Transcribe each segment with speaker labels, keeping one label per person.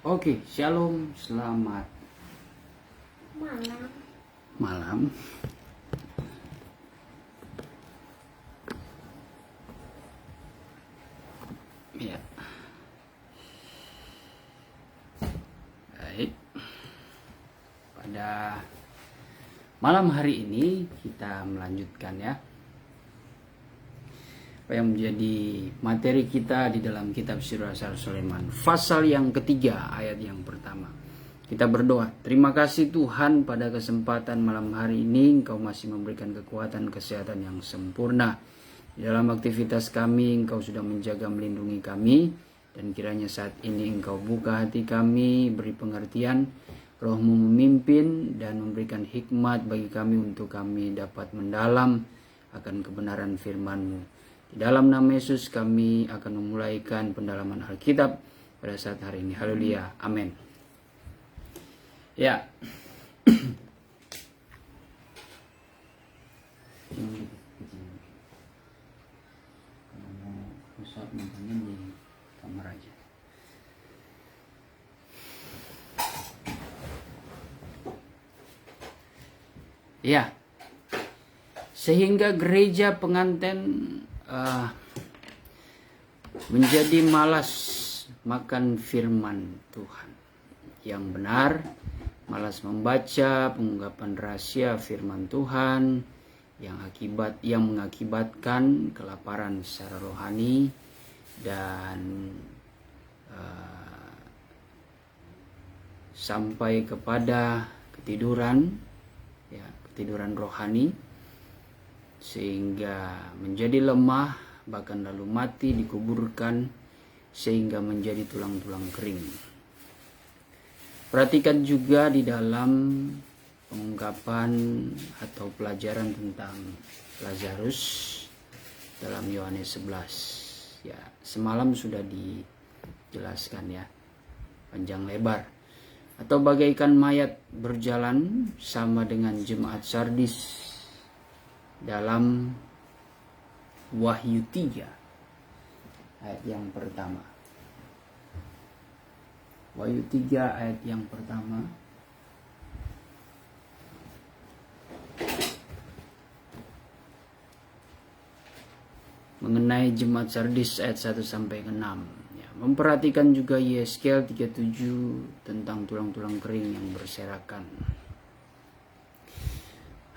Speaker 1: Oke, shalom, selamat malam. Ya. Baik. Pada malam hari ini kita melanjutkan ya apa yang menjadi materi kita di dalam kitab Sirah Sulaiman, pasal yang ketiga ayat yang pertama. Kita berdoa. Terima kasih Tuhan, pada kesempatan malam hari ini Engkau masih memberikan kekuatan kesehatan yang sempurna. Di dalam aktivitas kami Engkau sudah menjaga melindungi kami, dan kiranya saat ini Engkau buka hati kami, beri pengertian, Roh-Mu memimpin dan memberikan hikmat bagi kami untuk kami dapat mendalam akan kebenaran firman-Mu. Di dalam nama Yesus kami akan memulaikan pendalaman Alkitab pada saat hari ini. Haleluya. Amin. Ya. Kalau mau pusat nontonnya di kamar aja. Ya. Sehingga gereja pengantin menjadi malas makan firman Tuhan yang benar, malas membaca pengungkapan rahasia firman Tuhan yang mengakibatkan kelaparan secara rohani dan sampai kepada ketiduran rohani, sehingga menjadi lemah, bahkan lalu mati, dikuburkan sehingga menjadi tulang-tulang kering. Perhatikan juga di dalam pengungkapan atau pelajaran tentang Lazarus dalam Yohanes 11. Ya, semalam sudah dijelaskan ya, panjang lebar. Atau bagaikan mayat berjalan, sama dengan jemaat Sardis dalam Wahyu 3 ayat yang pertama. Wahyu 3 ayat yang pertama. Mengenai jemaat Sardis ayat 1 sampai ke 6. Ya, memperhatikan juga Yeskel 37 tentang tulang-tulang kering yang berserakan.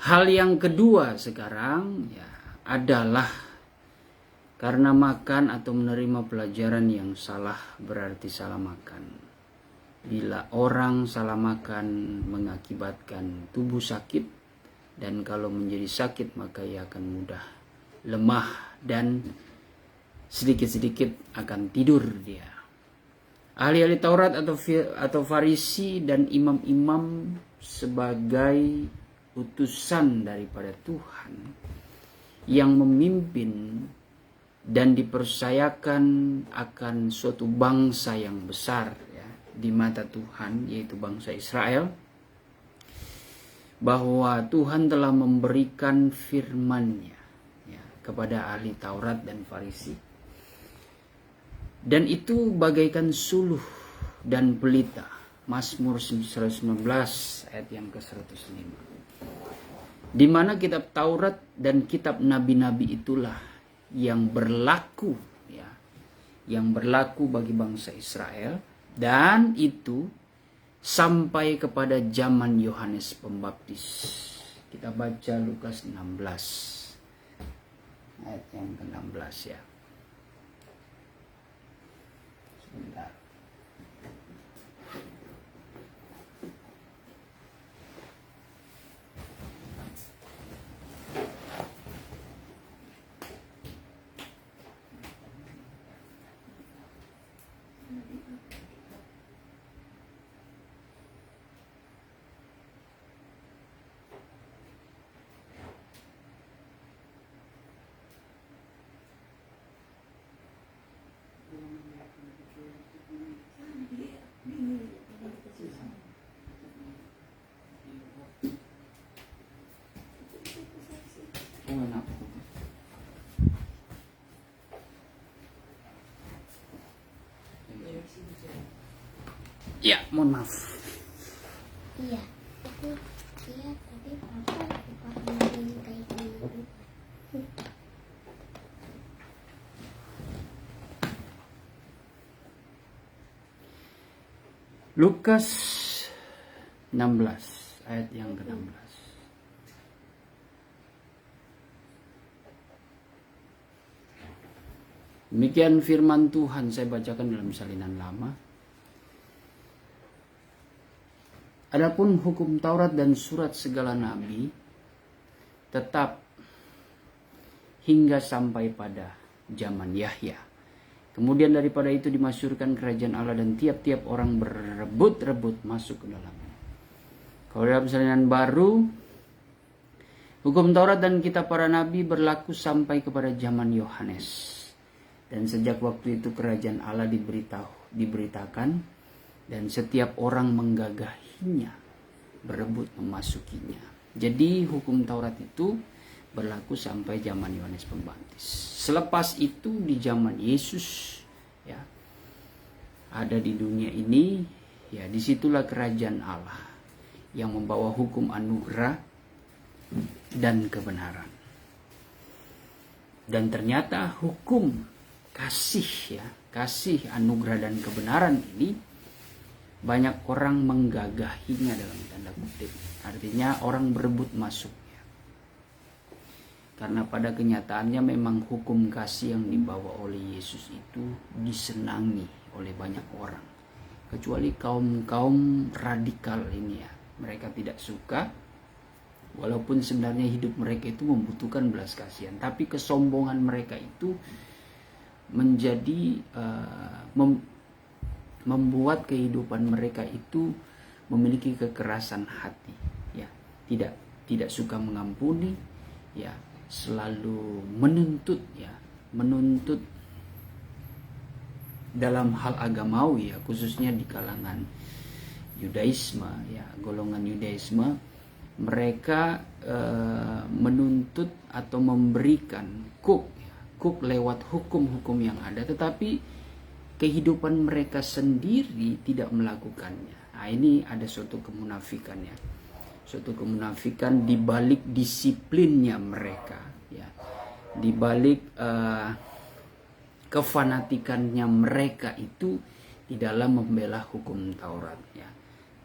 Speaker 1: Hal yang kedua sekarang ya adalah karena makan atau menerima pelajaran yang salah berarti salah makan. Bila orang salah makan mengakibatkan tubuh sakit, dan kalau menjadi sakit maka ia akan mudah lemah dan sedikit-sedikit akan tidur dia. Ahli-ahli Taurat atau Farisi dan imam-imam sebagai utusan daripada Tuhan yang memimpin dan dipercayakan akan suatu bangsa yang besar ya, di mata Tuhan, yaitu bangsa Israel, bahwa Tuhan telah memberikan firman-Nya ya, kepada ahli Taurat dan Farisi, dan itu bagaikan suluh dan pelita. Mazmur 119 ayat yang ke-105. Di mana kitab Taurat dan kitab nabi-nabi itulah yang berlaku ya, yang berlaku bagi bangsa Israel, dan itu sampai kepada zaman Yohanes Pembaptis. Kita baca Lukas 16 ayat yang ke-16 ya. Sebentar. Ya, mohon maaf.
Speaker 2: Iya, tapi papa ngomongin kayak gini.
Speaker 1: Lukas 16 ayat yang ke-16. Demikian firman Tuhan, saya bacakan dalam salinan lama. Adapun hukum Taurat dan surat segala nabi tetap hingga sampai pada zaman Yahya. Kemudian daripada itu dimasyhurkan kerajaan Allah dan tiap-tiap orang berebut-rebut masuk ke dalamnya. Kalau dalam salinan baru, hukum Taurat dan kitab para nabi berlaku sampai kepada zaman Yohanes. Dan sejak waktu itu kerajaan Allah diberitakan dan setiap orang menggagahinya, berebut memasukinya. Jadi hukum Taurat itu berlaku sampai zaman Yohanes Pembaptis. Selepas itu di zaman Yesus, ya, ada di dunia ini, ya, disitulah kerajaan Allah yang membawa hukum anugerah dan kebenaran. Dan ternyata hukum kasih, ya, kasih anugerah dan kebenaran ini banyak orang menggagahinya dalam tanda kutip. Artinya orang berebut masuknya. Karena pada kenyataannya memang hukum kasih yang dibawa oleh Yesus itu disenangi oleh banyak orang. Kecuali kaum-kaum radikal ini, ya. Mereka tidak suka, walaupun sebenarnya hidup mereka itu membutuhkan belas kasihan. Tapi kesombongan mereka itu menjadi membuat kehidupan mereka itu memiliki kekerasan hati, ya, tidak suka mengampuni, ya, selalu menuntut, ya, menuntut dalam hal agamawi, ya, khususnya di kalangan Yudaisme, ya, golongan Yudaisme, mereka menuntut atau memberikan kuk lewat hukum-hukum yang ada, tetapi kehidupan mereka sendiri tidak melakukannya. Nah, ini ada suatu kemunafikan, ya. Suatu kemunafikan di balik disiplinnya mereka, ya. Di balik kefanatikannya mereka itu di dalam membela hukum Taurat, ya.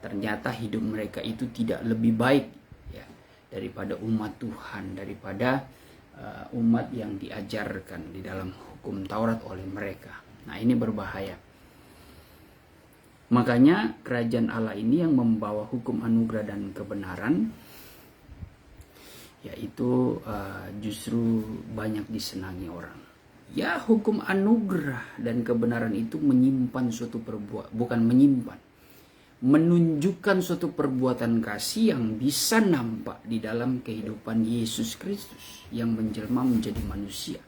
Speaker 1: Ternyata hidup mereka itu tidak lebih baik, ya, daripada umat Tuhan, daripada umat yang diajarkan di dalam hukum Taurat oleh mereka. Nah, ini berbahaya. Makanya kerajaan Allah ini yang membawa hukum anugerah dan kebenaran, yaitu justru banyak disenangi orang. Ya, hukum anugerah dan kebenaran itu menyimpan suatu perbuatan, bukan menyimpan, menunjukkan suatu perbuatan kasih yang bisa nampak di dalam kehidupan Yesus Kristus yang menjelma menjadi manusia.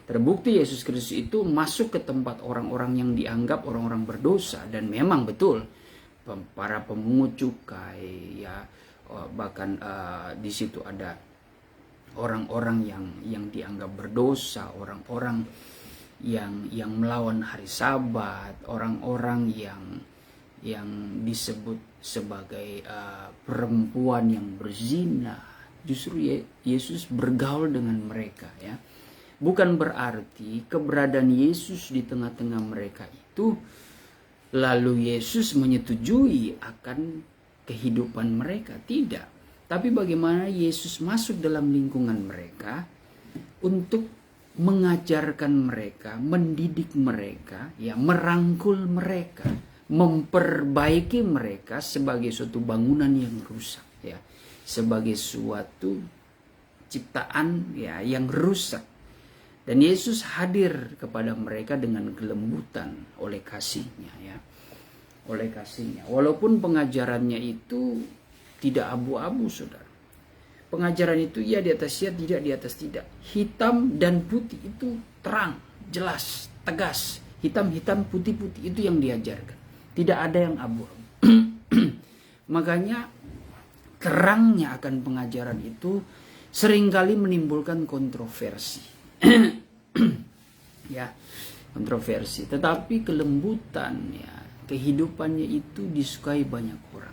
Speaker 1: Terbukti Yesus Kristus itu masuk ke tempat orang-orang yang dianggap orang-orang berdosa, dan memang betul para pemungut cukai, ya, bahkan di situ ada orang-orang yang dianggap berdosa, orang-orang yang melawan hari Sabat, orang-orang yang disebut sebagai perempuan yang berzina. Justru Yesus bergaul dengan mereka, ya. Bukan berarti keberadaan Yesus di tengah-tengah mereka itu lalu Yesus menyetujui akan kehidupan mereka, tidak. Tapi bagaimana Yesus masuk dalam lingkungan mereka untuk mengajarkan mereka, mendidik mereka, ya, merangkul mereka, memperbaiki mereka sebagai suatu bangunan yang rusak, ya, sebagai suatu ciptaan, ya, yang rusak. Dan Yesus hadir kepada mereka dengan kelembutan oleh kasih-Nya, ya, oleh kasih-Nya. Walaupun pengajarannya itu tidak abu-abu, saudara. Pengajaran itu ya di atas ya, tidak di atas tidak. Hitam dan putih itu terang, jelas, tegas. Hitam-hitam, putih-putih itu yang diajarkan. Tidak ada yang abu-abu. Makanya terangnya akan pengajaran itu seringkali menimbulkan kontroversi. Ya, kontroversi. Tetapi kelembutan, ya, kehidupannya itu disukai banyak orang.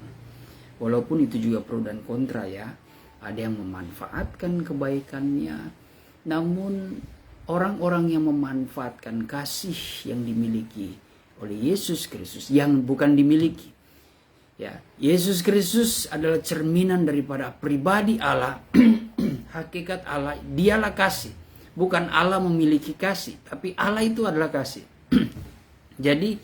Speaker 1: Walaupun itu juga pro dan kontra ya. Ada yang memanfaatkan kebaikannya, namun orang-orang yang memanfaatkan kasih yang dimiliki oleh Yesus Kristus yang bukan dimiliki. Ya, Yesus Kristus adalah cerminan daripada pribadi Allah, hakikat Allah, dialah kasih. Bukan Allah memiliki kasih, tapi Allah itu adalah kasih. Jadi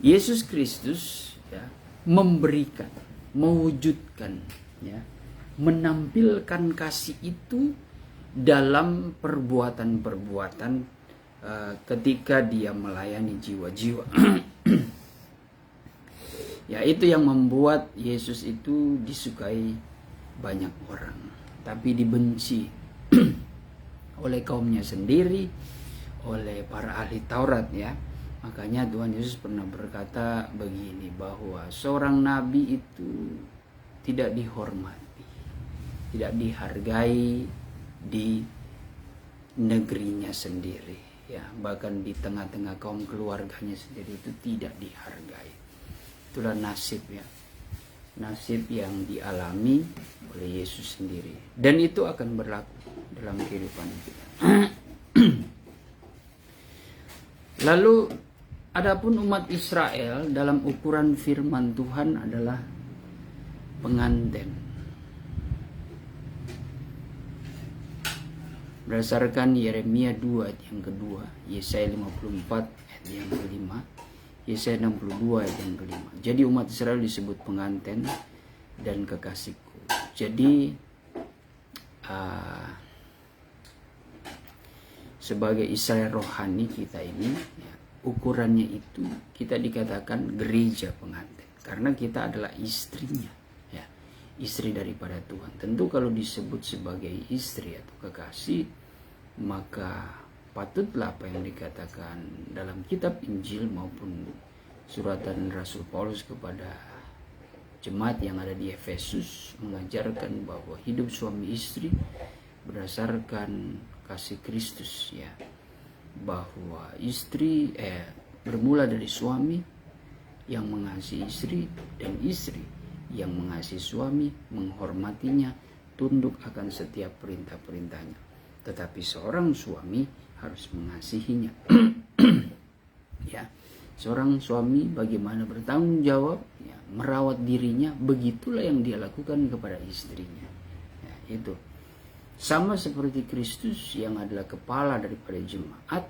Speaker 1: Yesus Kristus ya, memberikan, mewujudkan, ya, menampilkan kasih itu dalam perbuatan-perbuatan ketika dia melayani jiwa-jiwa. Ya, itu yang membuat Yesus itu disukai banyak orang, tapi dibenci oleh kaumnya sendiri, oleh para ahli Taurat ya. Makanya Tuhan Yesus pernah berkata begini, bahwa seorang nabi itu tidak dihormati, tidak dihargai di negerinya sendiri ya, bahkan di tengah-tengah kaum keluarganya sendiri itu tidak dihargai. Itulah nasib ya, nasib yang dialami oleh Yesus sendiri, dan itu akan berlaku dalam kehidupan kita. Lalu adapun umat Israel dalam ukuran firman Tuhan adalah pengantin. Berdasarkan Yeremia 2 ayat yang kedua, Yesaya 54 ayat yang kelima, Yesaya 62 ayat yang kelima. Jadi umat Israel disebut pengantin dan kekasihku. Jadi sebagai Israel rohani kita ini ya, ukurannya itu kita dikatakan gereja pengantin, karena kita adalah istrinya ya, istri daripada Tuhan. Tentu kalau disebut sebagai istri atau kekasih, maka patutlah apa yang dikatakan dalam kitab Injil maupun suratan Rasul Paulus kepada jemaat yang ada di Efesus mengajarkan bahwa hidup suami istri berdasarkan kasih Kristus ya, bahwa istri bermula dari suami yang mengasihi istri, dan istri yang mengasihi suami menghormatinya, tunduk akan setiap perintah-perintahnya. Tetapi seorang suami harus mengasihinya. Ya, seorang suami bagaimana bertanggung jawab ya, merawat dirinya, begitulah yang dia lakukan kepada istrinya ya, itu sama seperti Kristus yang adalah kepala daripada jemaat,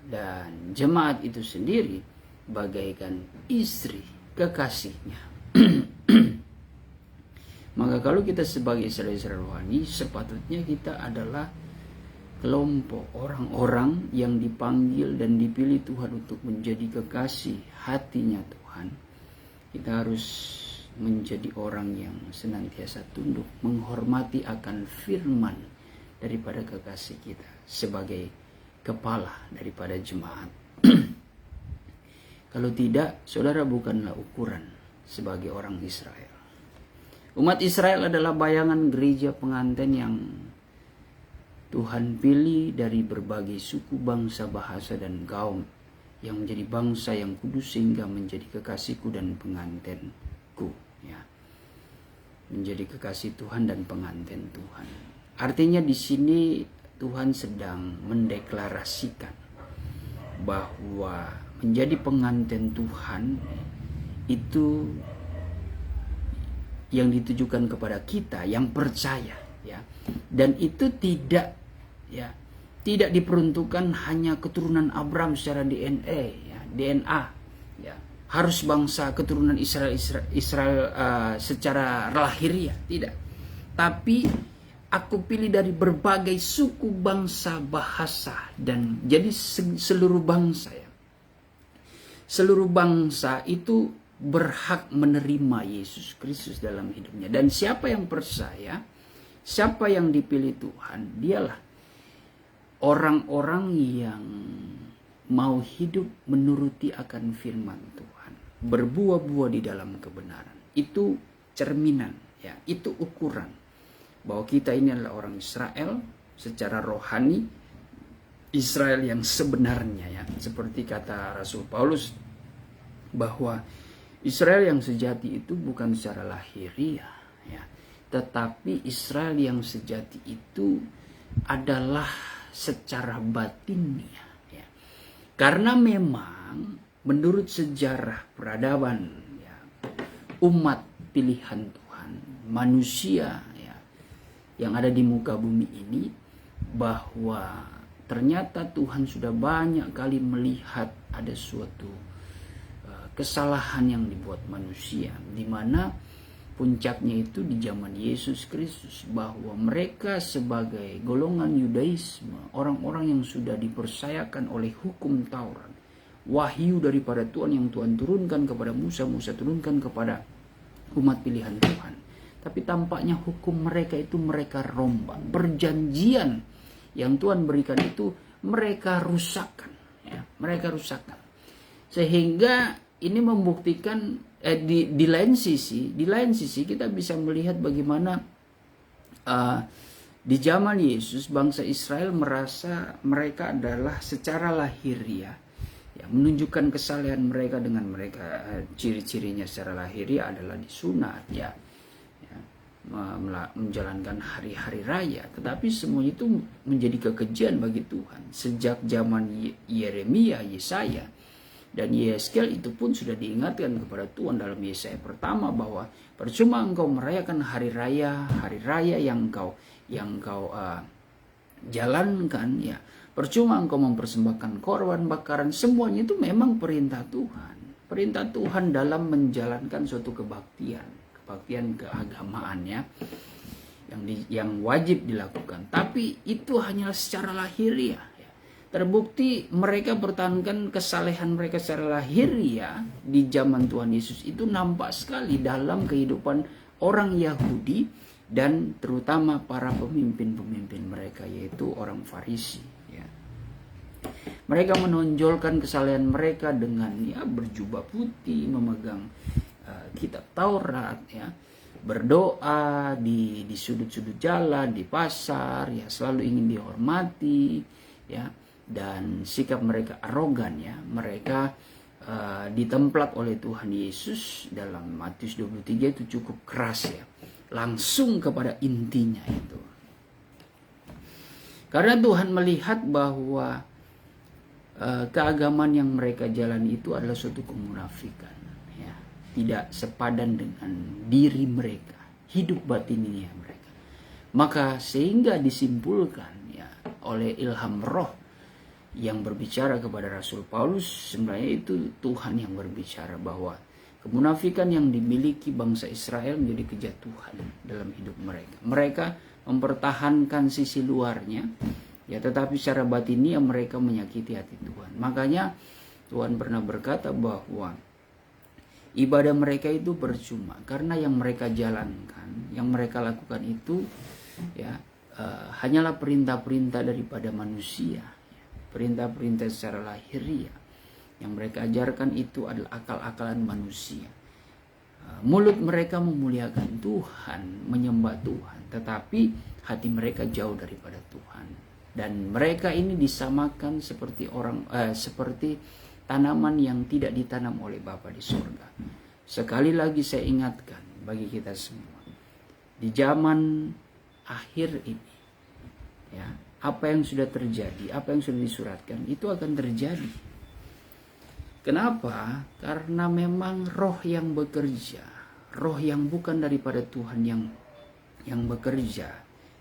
Speaker 1: dan jemaat itu sendiri bagaikan istri kekasihnya. Maka kalau kita sebagai Israel rohani, sepatutnya kita adalah kelompok orang-orang yang dipanggil dan dipilih Tuhan untuk menjadi kekasih hatinya Tuhan. Kita harus menjadi orang yang senantiasa tunduk, menghormati akan firman daripada kekasih kita sebagai kepala daripada jemaat. Kalau tidak, saudara bukanlah ukuran sebagai orang Israel. Umat Israel adalah bayangan gereja pengantin yang Tuhan pilih dari berbagai suku, bangsa, bahasa, dan kaum, yang menjadi bangsa yang kudus sehingga menjadi kekasihku dan pengantinku ya. Menjadi kekasih Tuhan dan pengantin Tuhan. Artinya di sini Tuhan sedang mendeklarasikan bahwa menjadi pengantin Tuhan itu yang ditujukan kepada kita yang percaya ya. Dan itu tidak diperuntukkan hanya keturunan Abraham secara DNA ya. Harus bangsa keturunan Israel secara lahiriah, tidak. Tapi aku pilih dari berbagai suku, bangsa, bahasa, dan jadi seluruh bangsa ya. Seluruh bangsa itu berhak menerima Yesus Kristus dalam hidupnya. Dan siapa yang percaya, siapa yang dipilih Tuhan, dialah orang-orang yang mau hidup menuruti akan firman Tuhan, berbuah-buah di dalam kebenaran. Itu cerminan ya, itu ukuran bahwa kita ini adalah orang Israel secara rohani, Israel yang sebenarnya ya, seperti kata Rasul Paulus bahwa Israel yang sejati itu bukan secara lahiriah, ya, tetapi Israel yang sejati itu adalah secara batinnya, ya. Karena memang menurut sejarah peradaban, ya, umat pilihan Tuhan, manusia, ya, yang ada di muka bumi ini, bahwa ternyata Tuhan sudah banyak kali melihat ada suatu kesalahan yang dibuat manusia, di mana puncaknya itu di zaman Yesus Kristus, bahwa mereka sebagai golongan Yudaisme, orang-orang yang sudah dipercayakan oleh hukum Taurat, wahyu daripada Tuhan yang Tuhan turunkan kepada Musa, Musa turunkan kepada umat pilihan Tuhan, tapi tampaknya hukum mereka itu mereka rombak, perjanjian yang Tuhan berikan itu mereka rusakkan, ya, mereka rusakkan, sehingga ini membuktikan di lain sisi kita bisa melihat bagaimana di zaman Yesus bangsa Israel merasa mereka adalah secara lahiriah, ya, menunjukkan kesalehan mereka dengan mereka ciri-cirinya secara lahiriah adalah disunat, ya, menjalankan hari-hari raya. Tetapi semua itu menjadi kekejian bagi Tuhan sejak zaman Yeremia, Yesaya dan Yeskel. Itu pun sudah diingatkan kepada Tuhan dalam Yesaya pertama bahwa percuma engkau merayakan hari raya yang engkau jalankan, ya, percuma engkau mempersembahkan korban bakaran. Semuanya itu memang perintah Tuhan dalam menjalankan suatu kebaktian keagamaannya yang wajib dilakukan. Tapi itu hanyalah secara lahiriah. Terbukti mereka pertahankan kesalehan mereka secara lahiriah di zaman Tuhan Yesus itu nampak sekali dalam kehidupan orang Yahudi dan terutama para pemimpin-pemimpin mereka, yaitu orang Farisi, ya. Mereka menonjolkan kesalehan mereka dengan, ya, berjubah putih, memegang kitab Taurat, ya, berdoa di sudut-sudut jalan, di pasar, ya, selalu ingin dihormati, ya. Dan sikap mereka arogan, ya, mereka ditemplak oleh Tuhan Yesus dalam Matius 23 itu cukup keras, ya, langsung kepada intinya itu. Karena Tuhan melihat bahwa keagamaan yang mereka jalani itu adalah suatu kemunafikan, ya, tidak sepadan dengan diri mereka, hidup batinnya mereka. Maka sehingga disimpulkan, ya, oleh ilham Roh yang berbicara kepada Rasul Paulus, sebenarnya itu Tuhan yang berbicara bahwa kemunafikan yang dimiliki bangsa Israel menjadi kejatuhan dalam hidup mereka. Mereka mempertahankan sisi luarnya, ya, tetapi secara batinnya mereka menyakiti hati Tuhan. Makanya Tuhan pernah berkata bahwa ibadah mereka itu percuma karena yang mereka jalankan, yang mereka lakukan itu, ya, hanyalah perintah-perintah daripada manusia. Perintah-perintah secara lahiriah yang mereka ajarkan itu adalah akal-akalan manusia. Mulut mereka memuliakan Tuhan, menyembah Tuhan, tetapi hati mereka jauh daripada Tuhan. Dan mereka ini disamakan seperti seperti tanaman yang tidak ditanam oleh Bapa di surga. Sekali lagi saya ingatkan bagi kita semua, di zaman akhir ini, ya, apa yang sudah terjadi, apa yang sudah disuratkan itu akan terjadi. Kenapa? Karena memang roh yang bekerja, roh yang bukan daripada Tuhan yang bekerja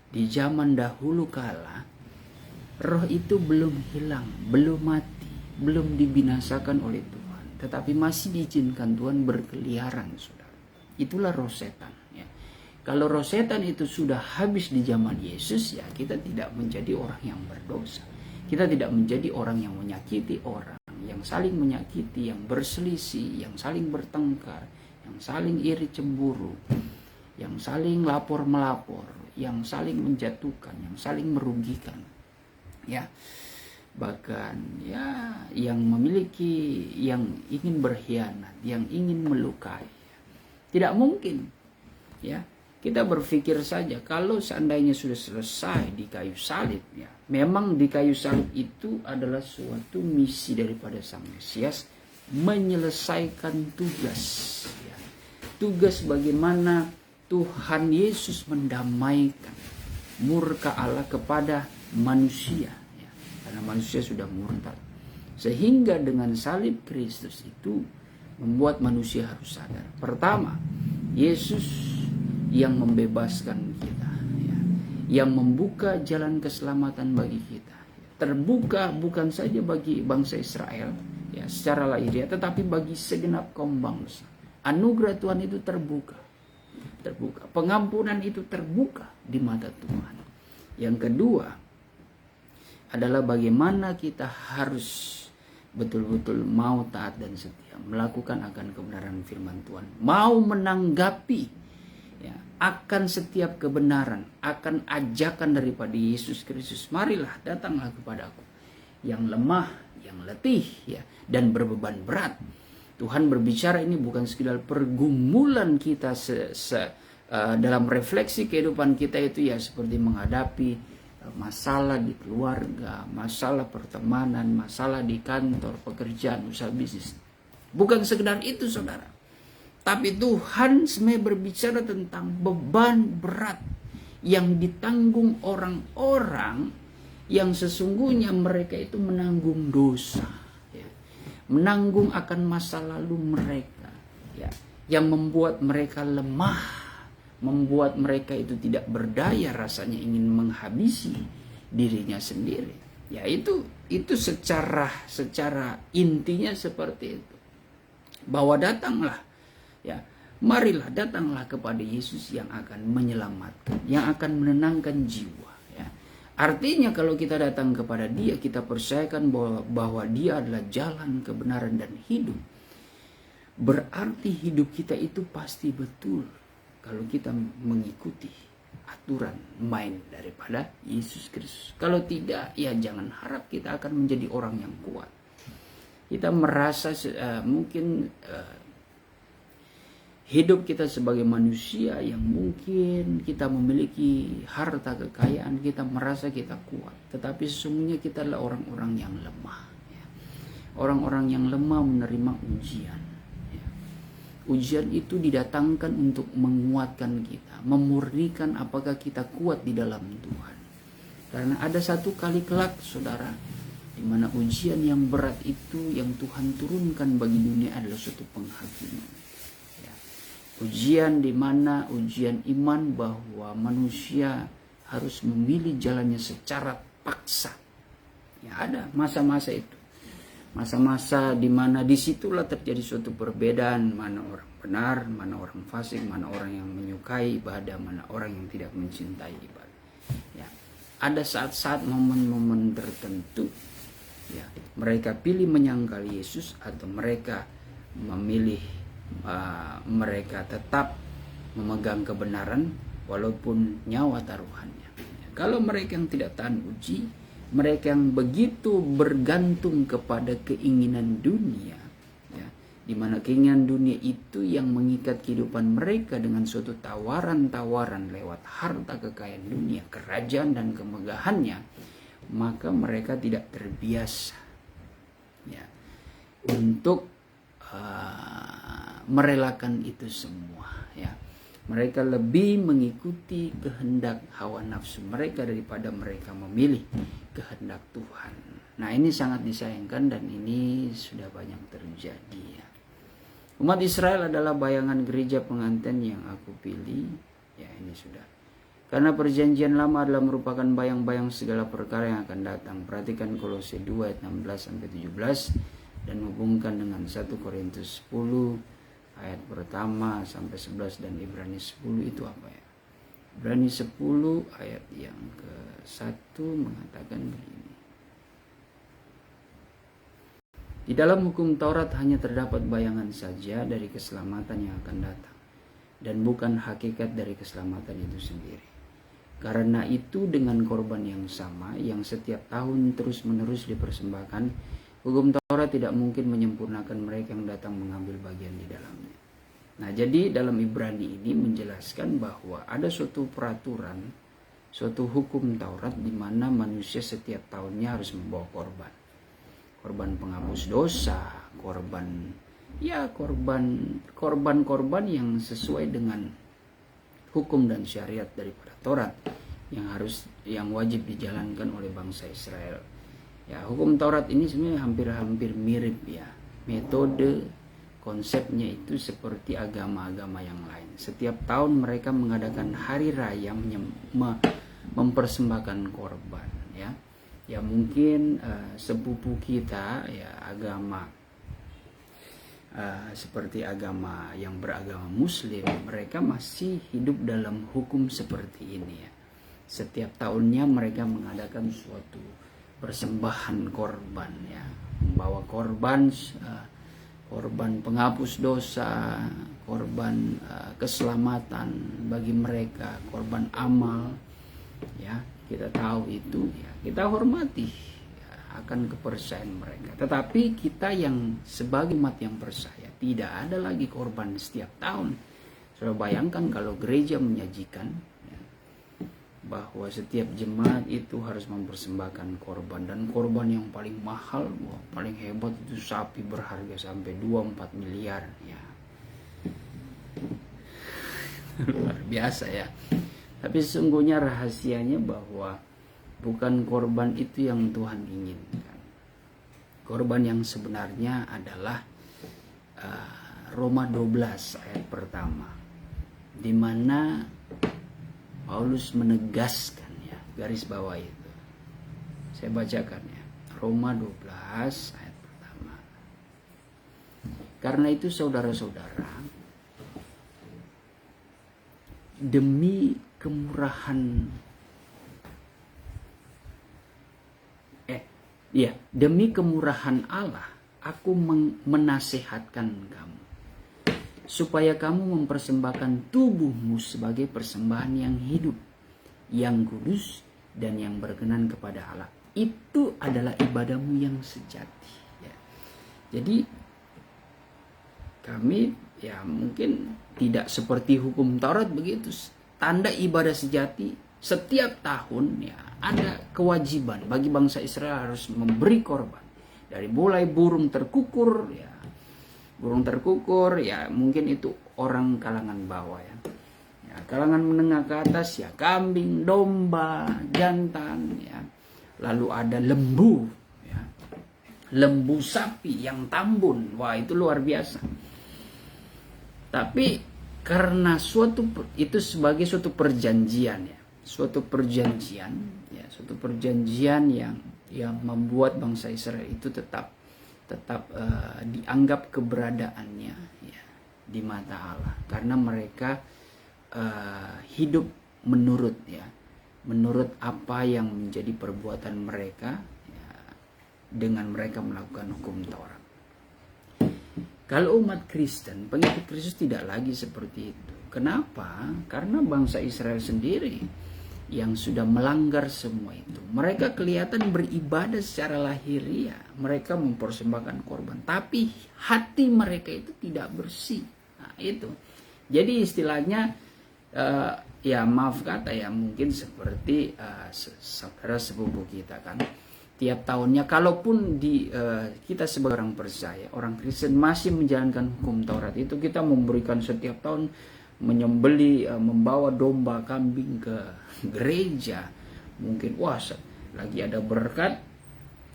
Speaker 1: di zaman dahulu kala, roh itu belum hilang, belum mati, belum dibinasakan oleh Tuhan, tetapi masih diizinkan Tuhan berkeliaran, saudara. Itulah roh setan. Kalau roh setan itu sudah habis di zaman Yesus, ya, kita tidak menjadi orang yang berdosa. Kita tidak menjadi orang yang menyakiti orang, yang saling menyakiti, yang berselisih, yang saling bertengkar, yang saling iri cemburu, yang saling lapor-melapor, yang saling menjatuhkan, yang saling merugikan. Ya, bahkan, ya, yang memiliki, yang ingin berkhianat, yang ingin melukai. Tidak mungkin, ya. Kita berpikir saja kalau seandainya sudah selesai di kayu salib, ya, memang di kayu salib itu adalah suatu misi daripada Sang Mesias menyelesaikan tugas. Ya. Tugas bagaimana Tuhan Yesus mendamaikan murka Allah kepada manusia. Ya. Karena manusia sudah murtad. Sehingga dengan salib Kristus itu membuat manusia harus sadar. Pertama, Yesus yang membebaskan kita. Ya. Yang membuka jalan keselamatan bagi kita. Terbuka bukan saja bagi bangsa Israel, ya, secara lahiriah, tetapi bagi segenap kaum bangsa. Anugerah Tuhan itu terbuka. Pengampunan itu terbuka di mata Tuhan. Yang kedua adalah bagaimana kita harus betul-betul mau taat dan setia, melakukan akan kebenaran firman Tuhan, mau menanggapi, ya, akan setiap kebenaran, akan ajakan daripada Yesus Kristus. Marilah, datanglah kepadaku yang lemah, yang letih, ya, dan berbeban berat. Tuhan berbicara ini bukan sekedar pergumulan kita dalam refleksi kehidupan kita itu, ya, seperti menghadapi masalah di keluarga, masalah pertemanan, masalah di kantor, pekerjaan, usaha bisnis. Bukan sekedar itu, saudara. Tapi Tuhan sebenarnya berbicara tentang beban berat yang ditanggung orang-orang yang sesungguhnya mereka itu menanggung dosa, ya. Menanggung akan masa lalu mereka, ya, yang membuat mereka lemah, membuat mereka itu tidak berdaya, rasanya ingin menghabisi dirinya sendiri. Ya, itu secara intinya seperti itu. Bahwa datanglah, ya, marilah datanglah kepada Yesus yang akan menyelamatkan, yang akan menenangkan jiwa. Ya. Artinya kalau kita datang kepada Dia, kita percayakan bahwa Dia adalah jalan, kebenaran, dan hidup. Berarti hidup kita itu pasti betul kalau kita mengikuti aturan main daripada Yesus Kristus. Kalau tidak, ya jangan harap kita akan menjadi orang yang kuat. Kita merasa mungkin hidup kita sebagai manusia yang mungkin kita memiliki harta kekayaan, kita merasa kita kuat. Tetapi sesungguhnya kita adalah orang-orang yang lemah. Ya. Orang-orang yang lemah menerima ujian. Ya. Ujian itu didatangkan untuk menguatkan kita, memurnikan apakah kita kuat di dalam Tuhan. Karena ada satu kali kelak, saudara, di mana ujian yang berat itu yang Tuhan turunkan bagi dunia adalah suatu penghakiman. Ya. Ujian di mana ujian iman bahwa manusia harus memilih jalannya secara paksa. Ya, ada masa-masa itu. Masa-masa di mana disitulah terjadi suatu perbedaan, mana orang benar, mana orang fasik, mana orang yang menyukai ibadah, mana orang yang tidak mencintai ibadah. Ya. Ada saat-saat momen-momen tertentu, ya, mereka pilih menyangkal Yesus atau mereka memilih mereka tetap memegang kebenaran walaupun nyawa taruhannya. Ya, kalau mereka yang tidak tahan uji, mereka yang begitu bergantung kepada keinginan dunia, ya, di mana keinginan dunia itu yang mengikat kehidupan mereka dengan suatu tawaran-tawaran lewat harta kekayaan dunia, kerajaan dan kemegahannya, maka mereka tidak terbiasa, ya, untuk merelakan itu semua, ya. Mereka lebih mengikuti kehendak hawa nafsu mereka daripada mereka memilih kehendak Tuhan. Nah, ini sangat disayangkan dan ini sudah banyak terjadi, ya. Umat Israel adalah bayangan gereja pengantin yang aku pilih, ya, ini sudah. Karena perjanjian lama adalah merupakan bayang-bayang segala perkara yang akan datang. Perhatikan Kolose 2 ayat 16-17 dan hubungkan dengan 1 Korintus 10 ayat pertama sampai 11 dan Ibrani 10 itu apa, ya? Ibrani 10 ayat yang ke-1 mengatakan begini. Di dalam hukum Taurat hanya terdapat bayangan saja dari keselamatan yang akan datang dan bukan hakikat dari keselamatan itu sendiri. Karena itu dengan korban yang sama yang setiap tahun terus-menerus dipersembahkan, hukum Taurat tidak mungkin menyempurnakan mereka yang datang mengambil bagian di dalamnya. Nah, jadi dalam Ibrani ini menjelaskan bahwa ada suatu peraturan, suatu hukum Taurat di mana manusia setiap tahunnya harus membawa korban. Korban penghapus dosa, korban, ya korban yang sesuai dengan hukum dan syariat daripada Taurat yang wajib dijalankan oleh bangsa Israel. Ya, hukum Taurat ini sebenarnya hampir mirip ya. Metode konsepnya itu seperti agama-agama yang lain. Setiap tahun mereka mengadakan hari raya mempersembahkan korban ya. Ya mungkin sepupu kita ya agama seperti agama yang beragama Muslim, mereka masih hidup dalam hukum seperti ini ya. Setiap tahunnya mereka mengadakan suatu persembahan korban ya, membawa korban penghapus dosa, korban keselamatan bagi mereka, korban amal ya. Kita tahu itu ya, kita hormati ya, akan kepercayaan mereka. Tetapi kita yang sebagai umat yang percaya, tidak ada lagi korban setiap tahun. Saudara bayangkan kalau gereja menyajikan ya, bahwa setiap jemaat itu harus mempersembahkan korban, dan korban yang paling mahal, paling hebat itu sapi berharga sampai 2-4 miliar ya. Luar biasa ya. Tapi sesungguhnya rahasianya bahwa bukan korban itu yang Tuhan inginkan. Korban yang sebenarnya adalah Roma 12 ayat pertama, di mana Paulus menegaskan ya, garis bawah itu. Saya bacakan ya. Roma 12 ayat pertama. Karena itu saudara-saudara, demi kemurahan Allah, aku menasihatkan kamu supaya kamu mempersembahkan tubuhmu sebagai persembahan yang hidup, yang kudus, dan yang berkenan kepada Allah. Itu adalah ibadahmu yang sejati ya. Jadi kami ya mungkin tidak seperti hukum Taurat begitu. Tanda ibadah sejati setiap tahun ya ada kewajiban bagi bangsa Israel harus memberi korban. Dari mulai burung terkukur ya mungkin itu orang kalangan bawah ya. Ya kalangan menengah ke atas ya kambing, domba, jantan ya. Lalu ada lembu ya. Lembu sapi yang tambun. Wah, itu luar biasa. Tapi karena itu sebagai suatu perjanjian ya, suatu perjanjian yang membuat bangsa Israel itu tetap dianggap keberadaannya ya di mata Allah, karena mereka hidup menurut apa yang menjadi perbuatan mereka ya, dengan mereka melakukan hukum Taurat. Kalau umat Kristen, pengikut Kristus tidak lagi seperti itu. Kenapa? Karena bangsa Israel sendiri yang sudah melanggar semua itu. Mereka kelihatan beribadah secara lahiriah. Mereka mempersembahkan korban. Tapi hati mereka itu tidak bersih. Nah, itu. Jadi istilahnya, ya maaf kata ya, mungkin seperti saudara sepupu kita kan. Tiap tahunnya, kalaupun kita sebagai orang percaya, orang Kristen masih menjalankan hukum Taurat itu, kita memberikan setiap tahun menyembeli, membawa domba, kambing ke gereja. Mungkin lagi ada berkat,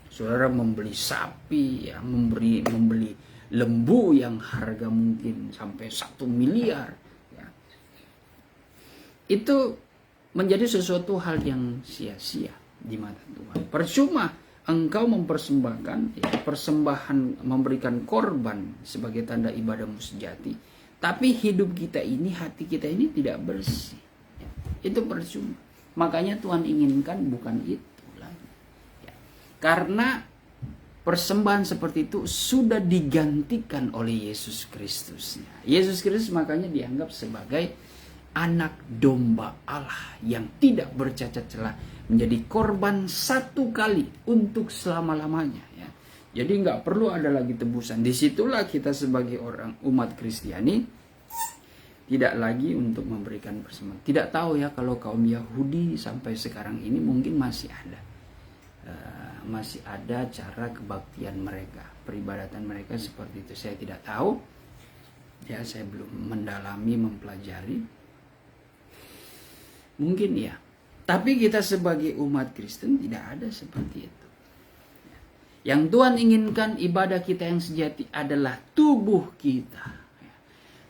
Speaker 1: saudara membeli sapi, ya, membeli lembu yang harga mungkin sampai 1 miliar. Ya. Itu menjadi sesuatu hal yang sia-sia di mata Tuhan. Percuma engkau mempersembahkan persembahan, memberikan korban sebagai tanda ibadahmu sejati, tapi hidup kita ini, hati kita ini tidak bersih. Itu percuma. Makanya Tuhan inginkan bukan itu lagi. Karena persembahan seperti itu sudah digantikan oleh Yesus Kristus. Yesus Kristus makanya dianggap sebagai anak domba Allah yang tidak bercacat celah, menjadi korban satu kali untuk selama-lamanya ya. Jadi nggak perlu ada lagi tebusan. Disitulah kita sebagai orang umat Kristiani tidak lagi untuk memberikan persembahan. Tidak tahu ya kalau kaum Yahudi sampai sekarang ini mungkin masih ada. masih ada cara kebaktian mereka, peribadatan mereka seperti itu. Saya tidak tahu, ya, saya belum mendalami, mempelajari, mungkin ya. Tapi kita sebagai umat Kristen tidak ada seperti itu. Yang Tuhan inginkan ibadah kita yang sejati adalah tubuh kita.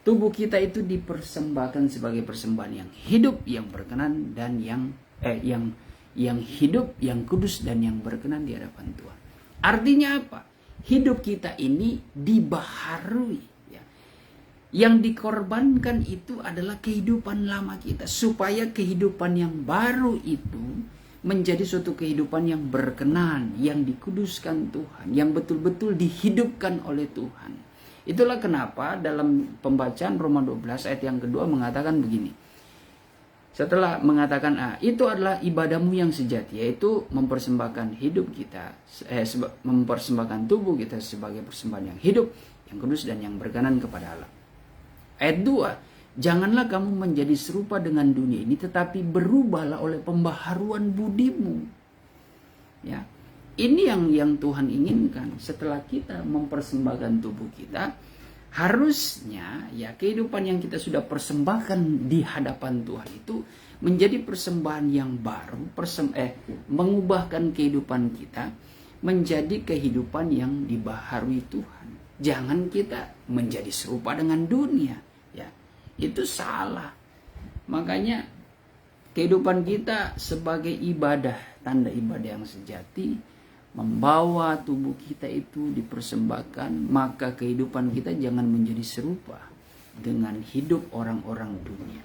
Speaker 1: Tubuh kita itu dipersembahkan sebagai persembahan yang hidup, yang berkenan, dan yang hidup, yang kudus, dan yang berkenan di hadapan Tuhan. Artinya apa? Hidup kita ini dibaharui. Ya. Yang dikorbankan itu adalah kehidupan lama kita, supaya kehidupan yang baru itu menjadi suatu kehidupan yang berkenan, yang dikuduskan Tuhan, yang betul-betul dihidupkan oleh Tuhan. Itulah kenapa dalam pembacaan Roma 12 ayat yang kedua mengatakan begini. Setelah mengatakan itu adalah ibadahmu yang sejati, yaitu mempersembahkan hidup kita, mempersembahkan tubuh kita sebagai persembahan yang hidup, yang kudus, dan yang berkenan kepada Allah. Ayat 2, janganlah kamu menjadi serupa dengan dunia ini, tetapi berubahlah oleh pembaharuan budimu. Ya, ini yang Tuhan inginkan. Setelah kita mempersembahkan tubuh kita, harusnya ya kehidupan yang kita sudah persembahkan di hadapan Tuhan itu menjadi persembahan yang baru, mengubahkan kehidupan kita menjadi kehidupan yang dibaharui Tuhan. Jangan kita menjadi serupa dengan dunia, ya. Itu salah. Makanya kehidupan kita sebagai ibadah, tanda ibadah yang sejati, membawa tubuh kita itu dipersembahkan, maka kehidupan kita jangan menjadi serupa dengan hidup orang-orang dunia.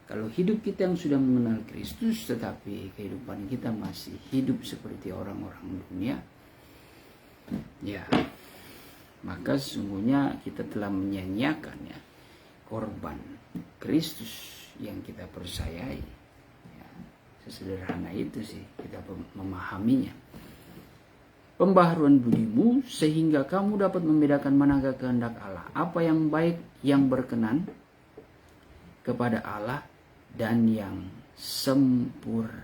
Speaker 1: Kalau hidup kita yang sudah mengenal Kristus, tetapi kehidupan kita masih hidup seperti orang-orang dunia, ya, maka sesungguhnya kita telah menyanyiakan ya korban Kristus yang kita percayai. Ya, sesederhana itu sih kita memahaminya. Pembaharuan budimu sehingga kamu dapat membedakan manakah kehendak Allah, apa yang baik, yang berkenan kepada Allah, dan yang sempurna.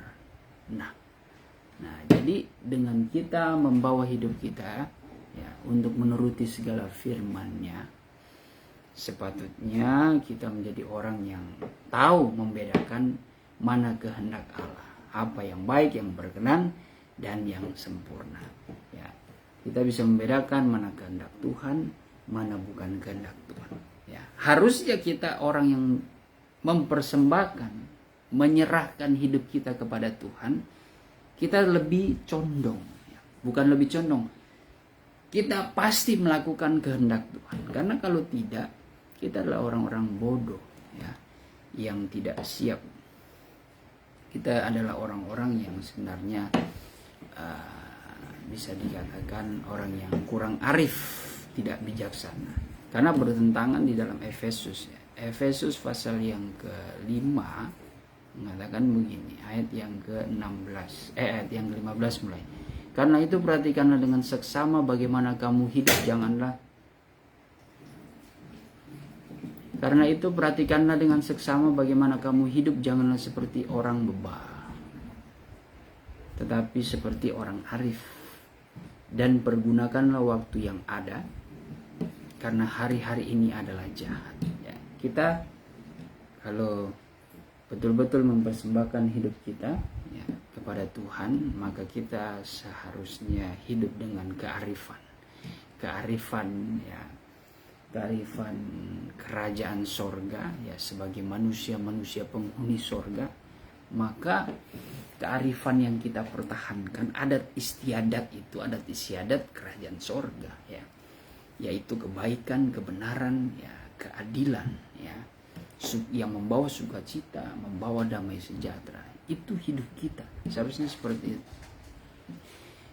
Speaker 1: Nah, jadi dengan kita membawa hidup kita ya untuk menuruti segala firman-Nya, sepatutnya kita menjadi orang yang tahu membedakan mana kehendak Allah, apa yang baik, yang berkenan, dan yang sempurna. Ya, kita bisa membedakan mana kehendak Tuhan, mana bukan kehendak Tuhan. Ya, harusnya kita orang yang mempersembahkan, menyerahkan hidup kita kepada Tuhan, kita lebih condong, ya. Bukan lebih condong, kita pasti melakukan kehendak Tuhan. Karena kalau tidak, kita adalah orang-orang bodoh, ya, yang tidak siap. Kita adalah orang-orang yang sebenarnya bisa dikatakan orang yang kurang arif, tidak bijaksana. Karena bertentangan di dalam Efesus. Ya. Efesus pasal yang ke-5 mengatakan begini, ayat yang ke-16, ayat yang ke-15 mulai. Karena itu perhatikanlah dengan seksama bagaimana kamu hidup, Karena itu perhatikanlah dengan seksama bagaimana kamu hidup, janganlah seperti orang bebal, tetapi seperti orang arif. Dan pergunakanlah waktu yang ada, karena hari-hari ini adalah jahat. Ya, kita kalau betul-betul mempersembahkan hidup kita ya, kepada Tuhan, maka kita seharusnya hidup dengan kearifan ya, kearifan kerajaan sorga ya, sebagai manusia penghuni sorga. Maka kearifan yang kita pertahankan, adat istiadat kerajaan sorga ya, yaitu kebaikan, kebenaran ya, keadilan ya, yang membawa sukacita, membawa damai sejahtera. Itu hidup kita seharusnya seperti itu,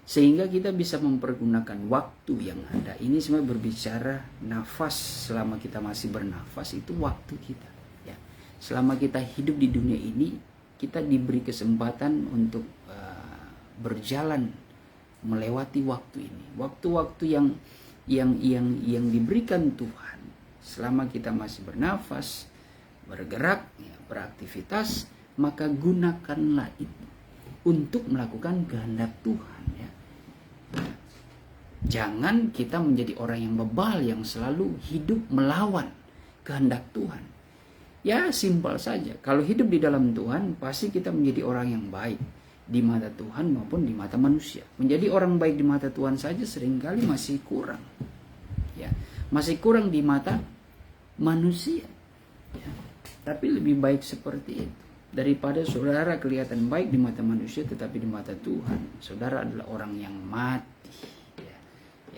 Speaker 1: sehingga kita bisa mempergunakan waktu yang ada. Ini semua berbicara nafas. Selama kita masih bernafas, itu waktu kita ya. Selama kita hidup di dunia ini, kita diberi kesempatan untuk berjalan melewati waktu ini, waktu-waktu yang diberikan Tuhan. Selama kita masih bernafas, bergerak, ya, beraktivitas, maka gunakanlah itu. untuk melakukan kehendak Tuhan ya. Jangan kita menjadi orang yang bebal yang selalu hidup melawan kehendak Tuhan. Ya simpel saja, kalau hidup di dalam Tuhan pasti kita menjadi orang yang baik di mata Tuhan maupun di mata manusia. Menjadi orang baik di mata Tuhan saja seringkali masih kurang ya, masih kurang di mata manusia ya. Tapi lebih baik seperti itu daripada saudara kelihatan baik di mata manusia tetapi di mata Tuhan saudara adalah orang yang mati ya,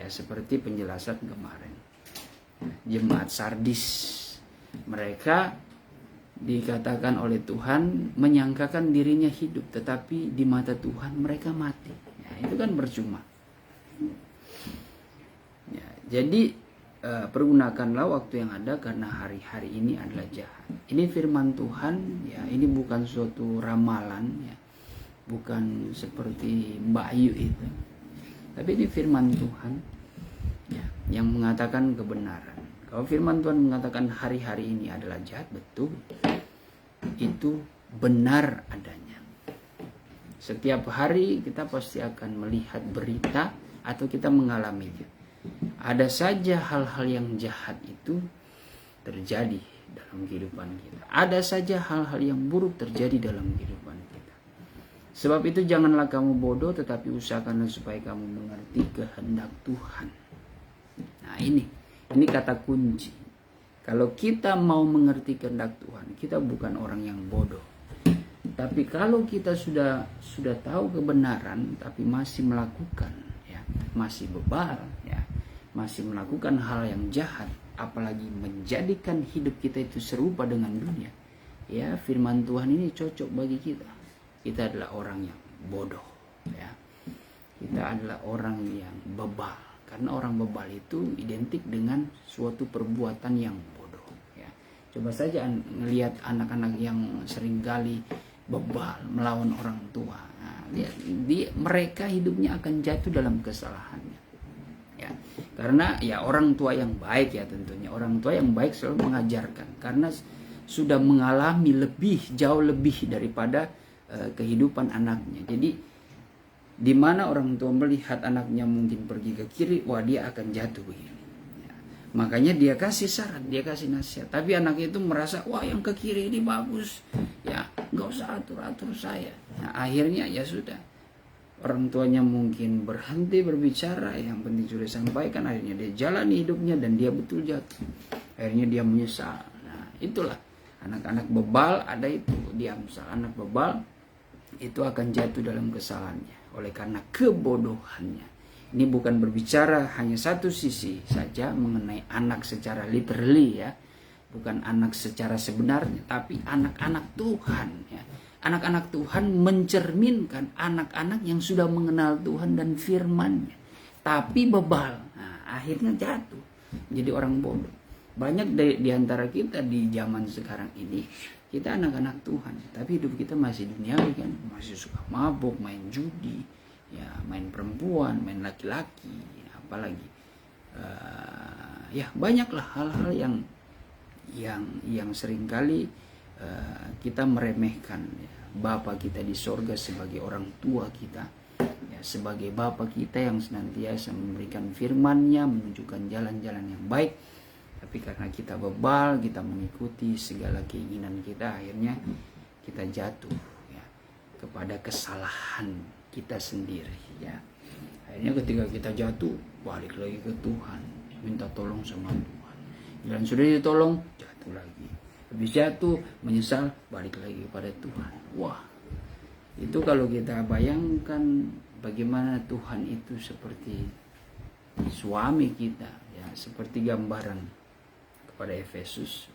Speaker 1: ya seperti penjelasan kemarin jemaat Sardis, mereka dikatakan oleh Tuhan menyangkakan dirinya hidup tetapi di mata Tuhan mereka mati ya, itu kan percuma ya, jadi pergunakanlah waktu yang ada karena hari-hari ini adalah jahat. Ini firman Tuhan ya, ini bukan suatu ramalan ya, bukan seperti Mbak Ayu itu, tapi ini firman Tuhan ya, yang mengatakan kebenaran. Kalau firman Tuhan mengatakan hari-hari ini adalah jahat, betul, itu benar adanya. Setiap hari kita pasti akan melihat berita atau kita mengalaminya. Ada saja hal-hal yang jahat itu terjadi dalam kehidupan kita. Ada saja hal-hal yang buruk terjadi dalam kehidupan kita. Sebab itu janganlah kamu bodoh, tetapi usahakanlah supaya kamu mengerti kehendak Tuhan. Nah ini kata kunci. Kalau kita mau mengerti kehendak Tuhan, kita bukan orang yang bodoh. Tapi kalau kita sudah tahu kebenaran, tapi masih melakukan, ya, masih bebal, ya, masih melakukan hal yang jahat, apalagi menjadikan hidup kita itu serupa dengan dunia, ya, firman Tuhan ini cocok bagi kita. Kita adalah orang yang bodoh, ya. Kita adalah orang yang bebal, karena orang bebal itu identik dengan suatu perbuatan yang bodoh, ya. Coba saja melihat anak-anak yang seringkali bebal melawan orang tua. Nah, mereka hidupnya akan jatuh dalam kesalahannya. Ya, karena ya orang tua yang baik ya tentunya orang tua yang baik selalu mengajarkan karena sudah mengalami jauh lebih daripada kehidupan anaknya. Jadi di mana orang tua melihat anaknya mungkin pergi ke kiri, wah dia akan jatuh begini. Ya, makanya dia kasih saran, dia kasih nasihat. Tapi anaknya itu merasa wah yang ke kiri ini bagus, ya nggak usah atur saya. Nah, akhirnya ya sudah. Orang tuanya mungkin berhenti berbicara, yang penting sudah sampaikan, akhirnya dia jalani hidupnya dan dia betul jatuh. Akhirnya dia menyesal. Nah, itulah anak-anak bebal ada itu, dia misal anak bebal itu akan jatuh dalam kesalahannya oleh karena kebodohannya. Ini bukan berbicara hanya satu sisi saja mengenai anak secara literally ya, bukan anak secara sebenarnya, tapi anak-anak Tuhan ya. Anak-anak Tuhan mencerminkan anak-anak yang sudah mengenal Tuhan dan firman-Nya. Tapi bebal. Nah, akhirnya jatuh. Jadi orang bodoh. Banyak di antara kita di zaman sekarang ini, kita anak-anak Tuhan. Tapi hidup kita masih duniawi kan. Masih suka mabuk, main judi, ya, main perempuan, main laki-laki, apalagi. Ya banyaklah hal-hal yang seringkali kita meremehkan ya. Bapa kita di sorga sebagai orang tua kita ya, sebagai Bapa kita yang senantiasa memberikan firman-Nya, menunjukkan jalan-jalan yang baik, tapi karena kita bebal, kita mengikuti segala keinginan kita, akhirnya kita jatuh ya, kepada kesalahan kita sendiri ya. Akhirnya ketika kita jatuh, balik lagi ke Tuhan, minta tolong sama Tuhan, dan sudah ditolong jatuh lagi. Habis jatuh, menyesal, balik lagi kepada Tuhan. Wah, itu kalau kita bayangkan bagaimana Tuhan itu seperti suami kita, ya, seperti gambaran kepada Efesus,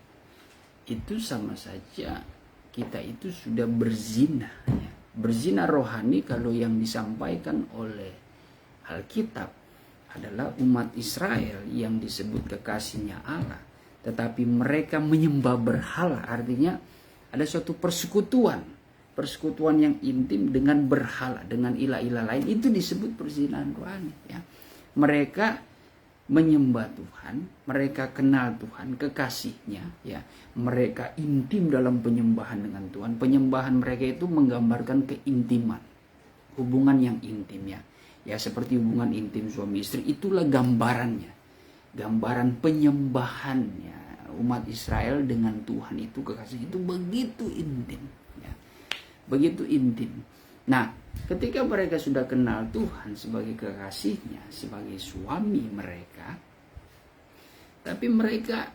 Speaker 1: itu sama saja kita itu sudah berzina. Ya. Berzina rohani kalau yang disampaikan oleh Alkitab adalah umat Israel yang disebut kekasihnya Allah. Tetapi mereka menyembah berhala, artinya ada suatu persekutuan yang intim dengan berhala, dengan ilah-ilah lain, itu disebut perzinahan rohani ya. Mereka menyembah Tuhan, mereka kenal Tuhan, kekasihnya ya. Mereka intim dalam penyembahan dengan Tuhan. Penyembahan mereka itu menggambarkan keintiman hubungan yang intim ya. Ya seperti hubungan intim suami istri, itulah gambarannya. Gambaran penyembahannya umat Israel dengan Tuhan itu, kekasih itu begitu intim ya. Begitu intim. Nah, ketika mereka sudah kenal Tuhan sebagai kekasihnya, sebagai suami mereka, tapi mereka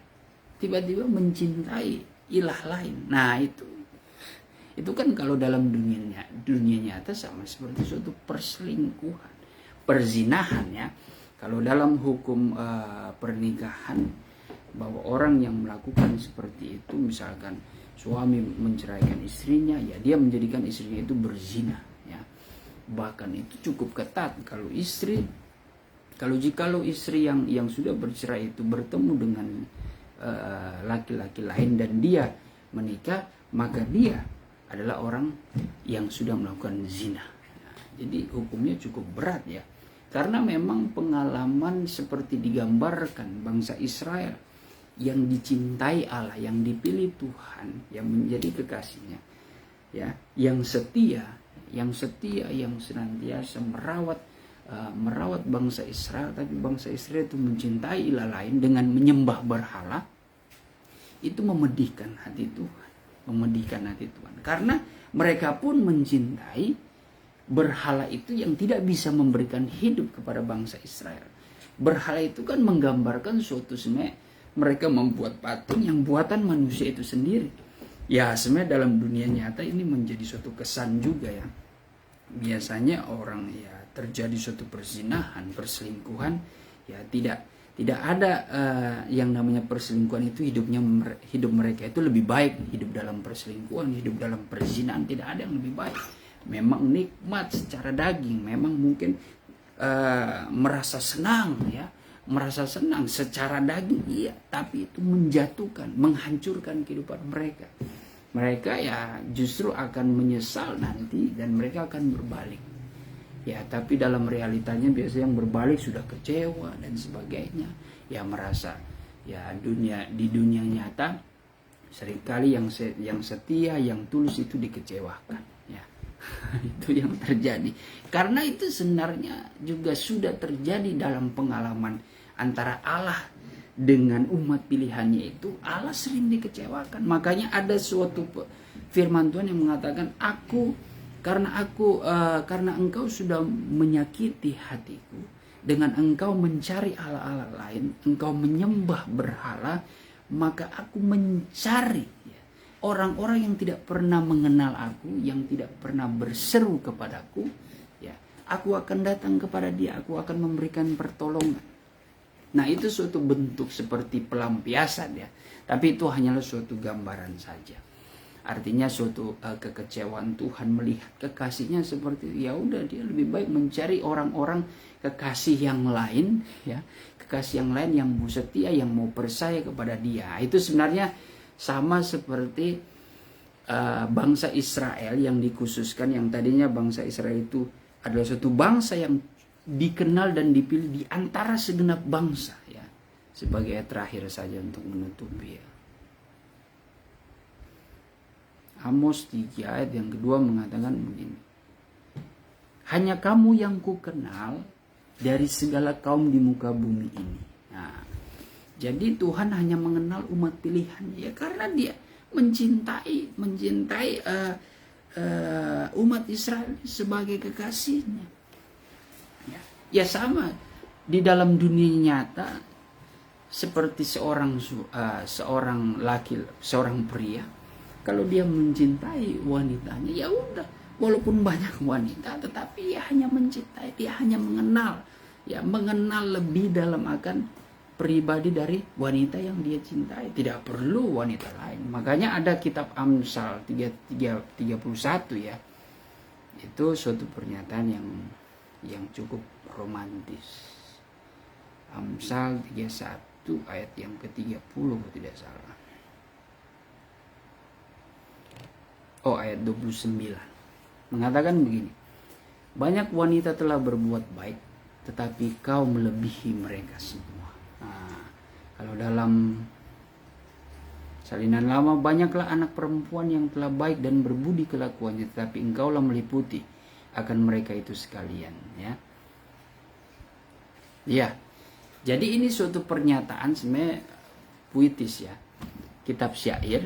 Speaker 1: tiba-tiba mencintai ilah lain. Nah, itu kan kalau dalam dunia nyata sama seperti suatu perselingkuhan, perzinahan ya. Kalau dalam hukum pernikahan, bahwa orang yang melakukan seperti itu, misalkan suami menceraikan istrinya, ya dia menjadikan istrinya itu berzina ya. Bahkan itu cukup ketat kalau jikalau istri yang sudah bercerai itu bertemu dengan laki-laki lain dan dia menikah, maka dia adalah orang yang sudah melakukan zina. Nah, jadi hukumnya cukup berat ya. Karena memang pengalaman seperti digambarkan bangsa Israel yang dicintai Allah, yang dipilih Tuhan, yang menjadi kekasihnya, ya, yang setia, yang senantiasa merawat bangsa Israel, tapi bangsa Israel itu mencintai ilah lain dengan menyembah berhala, itu memedihkan hati Tuhan, karena mereka pun mencintai berhala itu yang tidak bisa memberikan hidup kepada bangsa Israel. Berhala itu kan menggambarkan suatu sebenarnya mereka membuat patung yang buatan manusia itu sendiri. Ya sebenarnya dalam dunia nyata ini menjadi suatu kesan juga ya. Biasanya orang ya terjadi suatu perzinahan, perselingkuhan, ya tidak ada yang namanya perselingkuhan itu hidup mereka itu lebih baik. Hidup dalam perselingkuhan, hidup dalam perzinahan, tidak ada yang lebih baik. Memang nikmat secara daging, memang mungkin merasa senang ya, merasa senang secara daging, iya, tapi itu menjatuhkan, menghancurkan kehidupan mereka. Mereka ya justru akan menyesal nanti dan mereka akan berbalik. Ya, tapi dalam realitanya biasanya yang berbalik sudah kecewa dan sebagainya. Ya merasa ya di dunia nyata seringkali yang setia, yang tulus itu dikecewakan. Ya. Itu yang terjadi. Karena itu sebenarnya juga sudah terjadi dalam pengalaman antara Allah dengan umat pilihannya itu. Allah sering dikecewakan. Makanya ada suatu firman Tuhan yang mengatakan, karena engkau sudah menyakiti hatiku dengan engkau mencari Allah-Allah lain, engkau menyembah berhala, maka aku mencari orang-orang yang tidak pernah mengenal aku, yang tidak pernah berseru kepadaku, ya, aku akan datang kepada dia, aku akan memberikan pertolongan. Nah, itu suatu bentuk seperti pelampiasan ya, tapi itu hanyalah suatu gambaran saja. Artinya suatu kekecewaan Tuhan melihat kekasihnya seperti ya udah dia lebih baik mencari orang-orang kekasih yang lain ya, kekasih yang lain yang mau setia, yang mau percaya kepada dia. Itu sebenarnya sama seperti bangsa Israel yang dikhususkan, yang tadinya bangsa Israel itu adalah suatu bangsa yang dikenal dan dipilih di antara segenap bangsa ya. Sebagai ayat terakhir saja untuk menutupi ya. Amos 3 ayat yang kedua mengatakan begini. Hanya kamu yang ku kenal dari segala kaum di muka bumi ini. Nah, jadi Tuhan hanya mengenal umat pilihan ya, karena dia mencintai umat Israel sebagai kekasihnya. Ya sama di dalam dunia nyata seperti seorang pria, kalau dia mencintai wanitanya ya udah, walaupun banyak wanita tetapi dia hanya mencintai, dia hanya mengenal lebih dalam akan pribadi dari wanita yang dia cintai, tidak perlu wanita lain. Makanya ada kitab Amsal 31 ya. Itu suatu pernyataan yang cukup romantis. Amsal 31 ayat yang ke-30 kalau tidak salah. Ayat 29 mengatakan begini. Banyak wanita telah berbuat baik, tetapi kau melebihi mereka semua. Nah, kalau dalam salinan lama, banyaklah anak perempuan yang telah baik dan berbudi kelakuannya, tetapi engkaulah meliputi akan mereka itu sekalian, ya. Ya. Jadi ini suatu pernyataan sebenarnya puitis, ya. Kitab syair.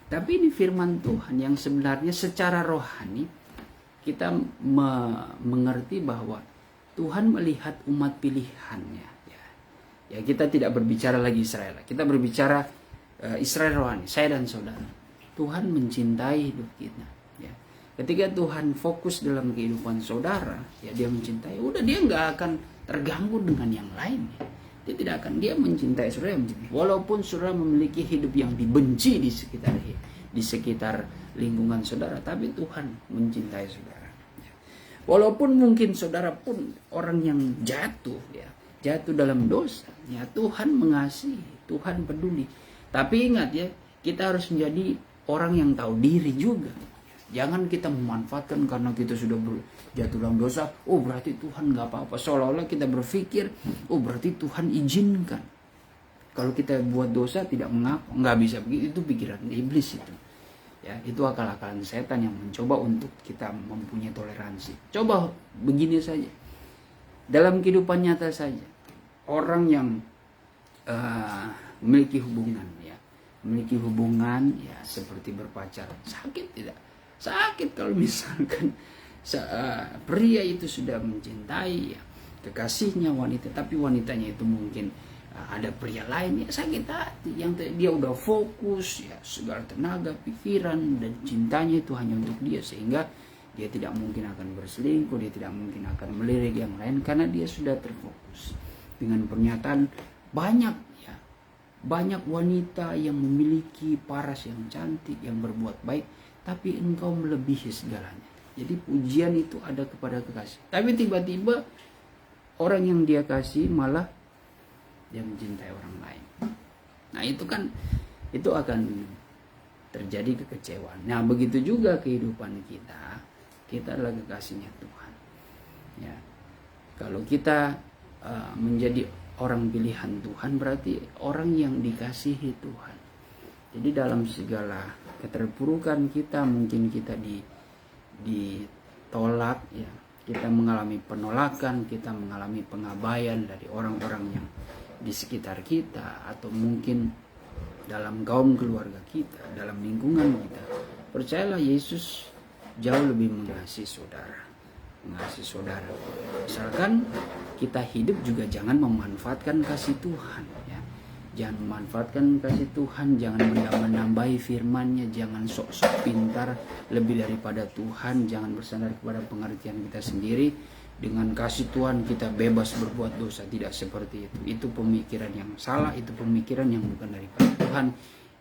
Speaker 1: Tapi ini firman Tuhan yang sebenarnya secara rohani kita mengerti bahwa Tuhan melihat umat pilihannya, ya. Ya, kita tidak berbicara lagi Israel. Kita berbicara Israel rohani, saya dan saudara. Tuhan mencintai hidup kita, ya. Ketika Tuhan fokus dalam kehidupan saudara, ya dia mencintai. Udah, dia nggak akan terganggu dengan yang lain. Dia tidak akan, dia mencintai saudara, mencintai. Walaupun saudara memiliki hidup yang dibenci di sekitar lingkungan saudara, tapi Tuhan mencintai saudara. Walaupun mungkin saudara pun orang yang jatuh, ya, jatuh dalam dosa, ya Tuhan mengasihi, Tuhan peduli. Tapi ingat, ya, kita harus menjadi orang yang tahu diri juga. Jangan kita memanfaatkan karena kita sudah jatuh dalam dosa, oh berarti Tuhan nggak apa-apa. Seolah-olah kita berpikir, oh berarti Tuhan izinkan. Kalau kita buat dosa tidak mengapa, nggak bisa begitu. Itu pikiran iblis itu. Ya, itu akal-akalan setan yang mencoba untuk kita mempunyai toleransi. Coba begini saja. Dalam kehidupan nyata saja, orang yang memiliki hubungan, ya, seperti berpacaran, sakit tidak? Sakit kalau misalkan pria itu sudah mencintai, ya, kekasihnya wanita, tapi wanitanya itu mungkin ada pria lain, ya sakit hati. Yang dia udah fokus, ya, segala tenaga, pikiran dan cintanya itu hanya untuk dia, sehingga dia tidak mungkin akan berselingkuh, dia tidak mungkin akan melirik yang lain karena dia sudah terfokus. Dengan pernyataan banyak wanita yang memiliki paras yang cantik, yang berbuat baik, tapi engkau melebihi segalanya. Jadi pujian itu ada kepada kekasih. Tapi tiba-tiba orang yang dia kasih malah dia mencintai orang lain. Nah itu kan, itu akan terjadi kekecewaan. Nah begitu juga kehidupan kita. Kita adalah kekasihnya Tuhan. Ya, kalau kita menjadi orang pilihan Tuhan, berarti orang yang dikasihi Tuhan. Jadi dalam segala keterpurukan kita, mungkin kita ditolak, ya, kita mengalami penolakan, kita mengalami pengabaian dari orang-orang yang di sekitar kita, atau mungkin dalam kaum keluarga kita, dalam lingkungan kita. Percayalah, Yesus jauh lebih mengasihi saudara. Misalkan kita hidup juga jangan memanfaatkan kasih Tuhan, ya. Jangan memanfaatkan kasih Tuhan, jangan menambahi firman-Nya, jangan sok-sok pintar lebih daripada Tuhan, jangan bersandar kepada pengertian kita sendiri. Dengan kasih Tuhan kita bebas berbuat dosa, tidak seperti itu. Itu pemikiran yang salah, itu pemikiran yang bukan daripada Tuhan.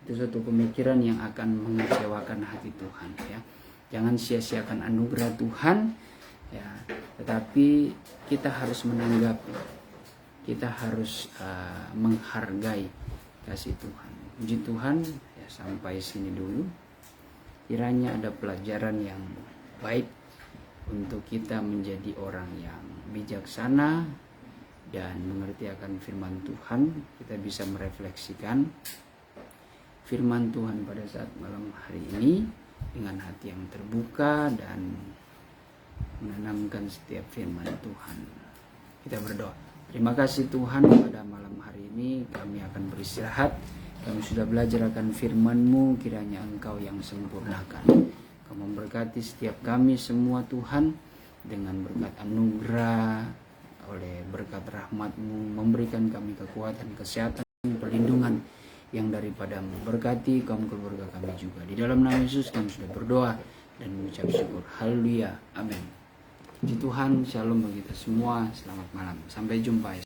Speaker 1: Itu suatu pemikiran yang akan mengecewakan hati Tuhan, ya. Jangan sia-siakan anugerah Tuhan, ya, tetapi kita harus menanggapi, kita harus menghargai kasih Tuhan. Puji Tuhan, ya, sampai sini dulu. Kiranya ada pelajaran yang baik untuk kita menjadi orang yang bijaksana dan mengerti akan firman Tuhan. Kita bisa merefleksikan firman Tuhan pada saat malam hari ini dengan hati yang terbuka dan menanamkan setiap firman Tuhan. Kita berdoa. Terima kasih Tuhan, pada malam hari ini kami akan beristirahat. Kami sudah belajar akan firman-Mu, kiranya Engkau yang sempurnakan. Kau memberkati setiap kami semua Tuhan, dengan berkat anugerah, oleh berkat rahmat-Mu, memberikan kami kekuatan, kesehatan, perlindungan yang daripada-Mu. Berkati kaum keluarga kami juga. Di dalam nama Yesus kami sudah berdoa dan mengucap syukur. Haleluya. Amin. Puji Tuhan, shalom bagi kita semua. Selamat malam. Sampai jumpa.